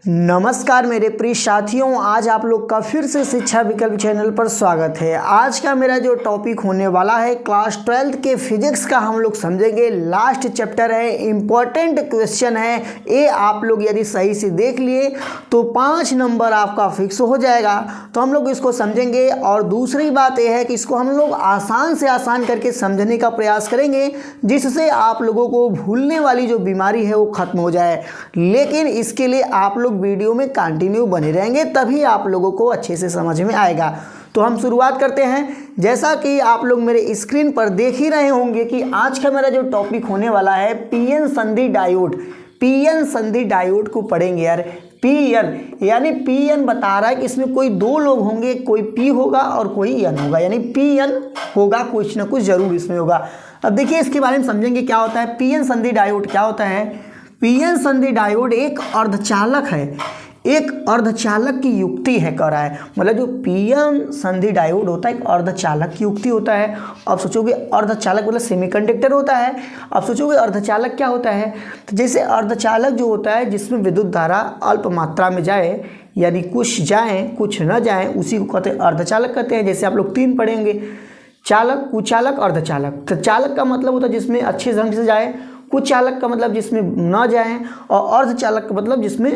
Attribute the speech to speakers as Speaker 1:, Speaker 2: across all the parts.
Speaker 1: नमस्कार मेरे प्रिय साथियों, आज आप लोग का फिर से शिक्षा विकल्प चैनल पर स्वागत है। आज का मेरा जो टॉपिक होने वाला है क्लास 12th के फिजिक्स का हम लोग समझेंगे। लास्ट चैप्टर है, इम्पोर्टेंट क्वेश्चन है। ये आप लोग यदि सही से देख लिए तो 5 नंबर आपका फिक्स हो जाएगा। तो हम लोग इसको समझेंगे और दूसरी बात यह है कि इसको हम लोग आसान से आसान करके समझने का प्रयास करेंगे, जिससे आप लोगों को भूलने वाली जो बीमारी है वो खत्म हो जाए। लेकिन इसके लिए आप लोग वीडियो में कंटिन्यू बने रहेंगे, तभी आप लोगों को अच्छे से समझ में आएगा। तो हम शुरुआत करते हैं। जैसा कि आप लोग मेरे स्क्रीन पर देख ही रहे होंगे कि आज का मेरा जो टॉपिक होने वाला है पीएन संधि डायोड। पीएन संधि डायोड को पढ़ेंगे यार। पीएन यानी पीएन बता रहा है कि इसमें कोई दो लोग होंगे, कोई पी होगा और कोई एन होगा, यानी पीएन होगा, कुछ ना कुछ जरूर इसमें होगा। अब देखिए इसके बारे में समझेंगे क्या होता है पीएन संधि डायोड। क्या होता है पीएन संधि डायोड? एक अर्धचालक है, एक अर्धचालक की युक्ति है कह रहा है। मतलब जो पीएन संधि डायोड होता है एक अर्धचालक की युक्ति होता है। अब सोचोगे अर्धचालक मतलब सेमीकंडक्टर होता है। अब सोचोगे अर्धचालक क्या होता है? तो जैसे अर्धचालक जो होता है जिसमें विद्युत धारा अल्प मात्रा में जाए, यानी कुछ जाए कुछ न जाए, उसी को कहते हैं अर्धचालक कहते हैं। जैसे आप लोग 3 पढ़ेंगे, चालक, कुचालक, अर्धचालक। तो चालक का मतलब होता है जिसमें अच्छे ढंग से जाए, कुछ चालक का मतलब जिसमें न जाए, और अर्धचालक का मतलब जिसमें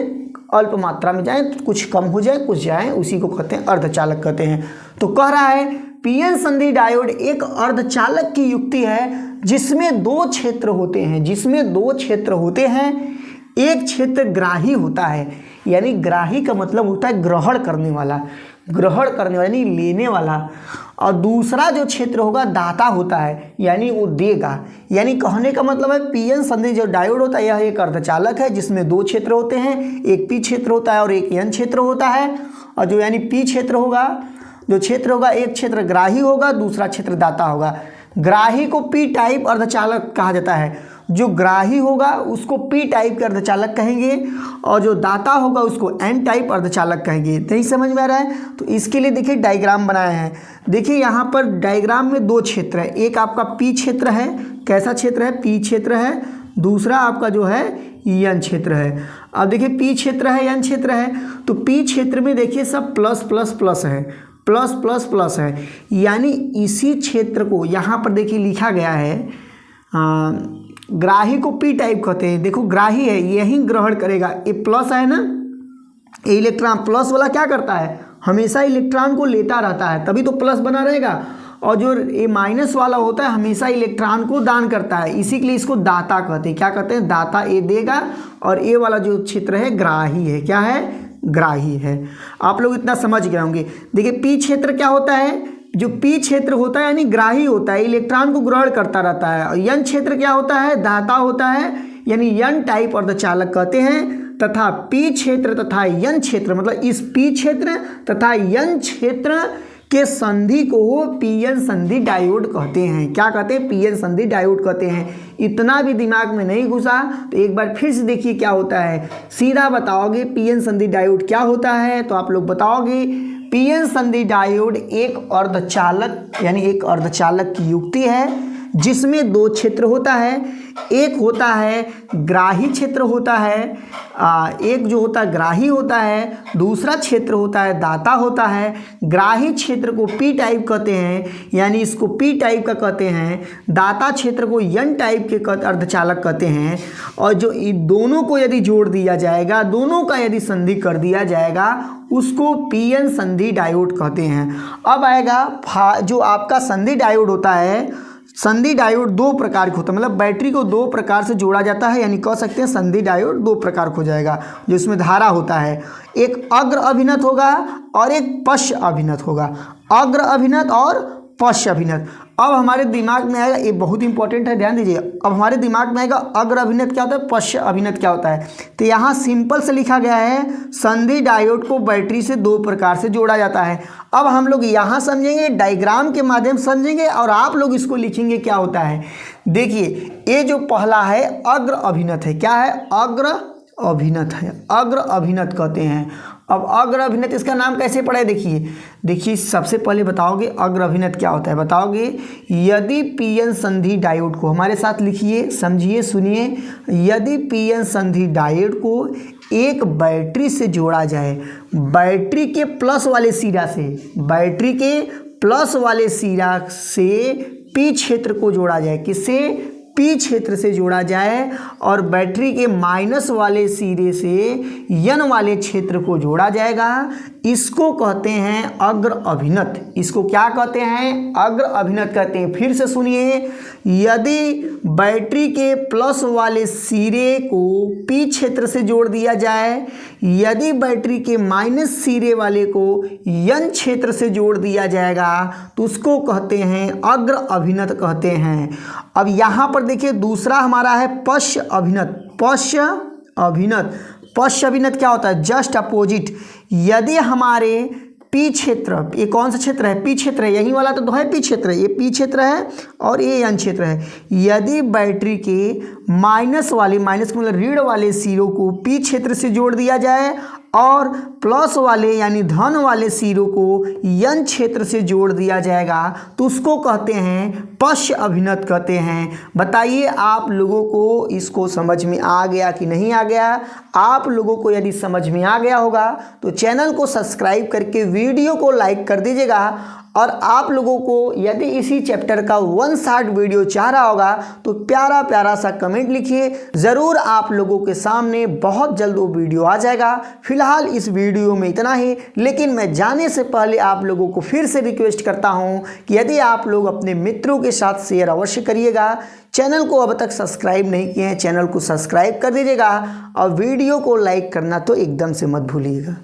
Speaker 1: अल्प मात्रा में जाए, कुछ कम हो जाए कुछ जाए, उसी को कहते हैं अर्धचालक कहते हैं। तो कह रहा है पीएन संधि डायोड एक अर्धचालक की युक्ति है जिसमें 2 क्षेत्र होते हैं। जिसमें 2 क्षेत्र होते हैं। एक क्षेत्र ग्राही होता है, यानी ग्राही का मतलब होता है ग्रहण करने वाला, ग्रहण करने वाला यानी लेने वाला। और दूसरा जो क्षेत्र होगा दाता होता है, यानी वो देगा। यानी कहने का मतलब है पीएन संधि जो डायोड होता है यह एक अर्धचालक है जिसमें 2 क्षेत्र होते हैं, एक पी क्षेत्र होता है और एक एन क्षेत्र होता है। और जो यानी पी क्षेत्र होगा, जो क्षेत्र होगा, एक क्षेत्र ग्राही होगा, दूसरा क्षेत्र दाता होगा। ग्राही को पी टाइप अर्धचालक कहा जाता है। जो ग्राही होगा उसको पी टाइप के अर्धचालक कहेंगे, और जो दाता होगा उसको एन टाइप अर्धचालक कहेंगे। नहीं समझ में आ रहा है? तो इसके लिए देखिए डायग्राम बनाए हैं। देखिए यहाँ पर डायग्राम में 2 क्षेत्र है। एक आपका पी क्षेत्र है, कैसा क्षेत्र है? पी क्षेत्र है। दूसरा आपका जो है एन क्षेत्र है। अब देखिए पी क्षेत्र है, एन क्षेत्र है। तो पी क्षेत्र में देखिए सब प्लस प्लस प्लस है, प्लस प्लस प्लस है। यानी इसी क्षेत्र को यहाँ पर देखिए लिखा गया है ग्राही को पी टाइप कहते हैं। देखो ग्राही है, यही ग्रहण करेगा। ये प्लस है ना, ये इलेक्ट्रॉन प्लस वाला क्या करता है? हमेशा इलेक्ट्रॉन को लेता रहता है, तभी तो प्लस बना रहेगा। और जो ये माइनस वाला होता है हमेशा इलेक्ट्रॉन को दान करता है, इसी के लिए इसको दाता कहते हैं। क्या कहते हैं? दाता। ये देगा, और ये वाला जो क्षेत्र है ग्राही है। क्या है? ग्राही है। आप लोग इतना समझ गए होंगे। देखिए पी क्षेत्र क्या होता है? जो पी क्षेत्र होता है यानी ग्राही होता है, इलेक्ट्रॉन को ग्रहण करता रहता है। और एन क्षेत्र क्या होता है? दाता होता है, यानी एन टाइप अर्धचालक कहते हैं। तथा पी क्षेत्र तथा एन क्षेत्र मतलब इस पी क्षेत्र तथा एन क्षेत्र के संधि को पीएन संधि डायोड कहते हैं। क्या कहते हैं? पीएन संधि डायोड कहते हैं। इतना भी दिमाग में नहीं घुसा तो एक बार फिर से देखिए क्या होता है। सीधा बताओगे पीएन संधि डायोड क्या होता है तो आप लोग बताओगे पीएन संधि डायोड एक अर्धचालक यानी एक अर्धचालक की युक्ति है जिसमें 2 क्षेत्र होता है। एक होता है ग्राही क्षेत्र होता है, एक जो होता है ग्राही होता है, दूसरा क्षेत्र होता है दाता होता है। ग्राही क्षेत्र को पी टाइप कहते हैं, यानी इसको पी टाइप का कहते हैं। दाता क्षेत्र को एन टाइप के अर्धचालक कहते हैं। और जो इन दोनों को यदि जोड़ दिया जाएगा, दोनों का यदि संधि कर दिया जाएगा, उसको पीएन संधि डायोड कहते हैं। अब आएगा जो आपका संधि डायोड होता है। संधि डायोड 2 प्रकार के होता है, मतलब बैटरी को 2 प्रकार से जोड़ा जाता है, यानी कह सकते हैं संधि डायोड 2 प्रकार हो जाएगा। जो इसमें धारा होता है, एक अग्र अभिनत होगा और एक पश्च अभिनत होगा। अग्र अभिनत और पश्च अभिनत। अब हमारे दिमाग में आएगा, ये बहुत इंपॉर्टेंट है, ध्यान दीजिए। अब हमारे दिमाग में आएगा अग्र अभिनत क्या होता है, पश्च अभिनत क्या होता है। तो यहाँ सिंपल से लिखा गया है संधि डायोड को बैटरी से 2 प्रकार से जोड़ा जाता है। अब हम लोग यहाँ समझेंगे, डायग्राम के माध्यम से समझेंगे, और आप लोग इसको लिखेंगे क्या होता है। देखिए ये जो पहला है अग्र अभिनत है। क्या है? अग्र अभिनत है, अग्र अभिनत कहते हैं। अब अग्र अभिनत इसका नाम कैसे पड़ा है? देखिए सबसे पहले बताओगे अग्र अभिनत क्या होता है। बताओगे यदि पीएन संधि डायोड को, हमारे साथ लिखिए, समझिए, सुनिए। यदि पीएन संधि डायोड को एक बैटरी से जोड़ा जाए, बैटरी के प्लस वाले सिरा से, बैटरी के प्लस वाले सिरा से पी क्षेत्र को जोड़ा जाए, किससे? पी क्षेत्र से जोड़ा जाए, और बैटरी के माइनस वाले सिरे से यन वाले क्षेत्र को जोड़ा जाएगा। इसको कहते हैं अग्र अभिनत। इसको क्या कहते हैं? अग्र अभिनत कहते हैं। फिर से सुनिए, यदि बैटरी के प्लस वाले सिरे को पी क्षेत्र से जोड़ दिया जाए, यदि बैटरी के माइनस सिरे वाले को यन क्षेत्र से जोड़ दिया जाएगा तो उसको कहते हैं अग्र अभिनत कहते हैं। अब यहाँ पर देखिए दूसरा हमारा है पश्च अभिनत। पश्च अभिनत, पश्च अभिनत क्या होता है? Just opposite. यदि हमारे पी क्षेत्र, ये कौन सा क्षेत्र है? पी क्षेत्र है, यही वाला तो है पी क्षेत्र, ये पी क्षेत्र है और ये यन क्षेत्र है। यदि बैटरी के माइनस वाले, माइनस मतलब ऋण वाले सिरों को पी क्षेत्र से जोड़ दिया जाए और प्लस वाले यानी धन वाले सिरों को यन क्षेत्र से जोड़ दिया जाएगा तो उसको कहते हैं पश्च अभिनत कहते हैं। बताइए आप लोगों को इसको समझ में आ गया कि नहीं आ गया? आप लोगों को यदि समझ में आ गया होगा तो चैनल को सब्सक्राइब करके वीडियो को लाइक कर दीजिएगा, और आप लोगों को यदि इसी चैप्टर का 1 शॉर्ट वीडियो चाह रहा होगा तो प्यारा प्यारा सा कमेंट लिखिए, ज़रूर आप लोगों के सामने बहुत जल्द वो वीडियो आ जाएगा। फिलहाल इस वीडियो में इतना ही, लेकिन मैं जाने से पहले आप लोगों को फिर से रिक्वेस्ट करता हूँ कि यदि आप लोग अपने मित्रों के साथ शेयर अवश्य करिएगा। चैनल को अब तक सब्सक्राइब नहीं किए हैं, चैनल को सब्सक्राइब कर दीजिएगा और वीडियो को लाइक करना तो एकदम से मत भूलिएगा।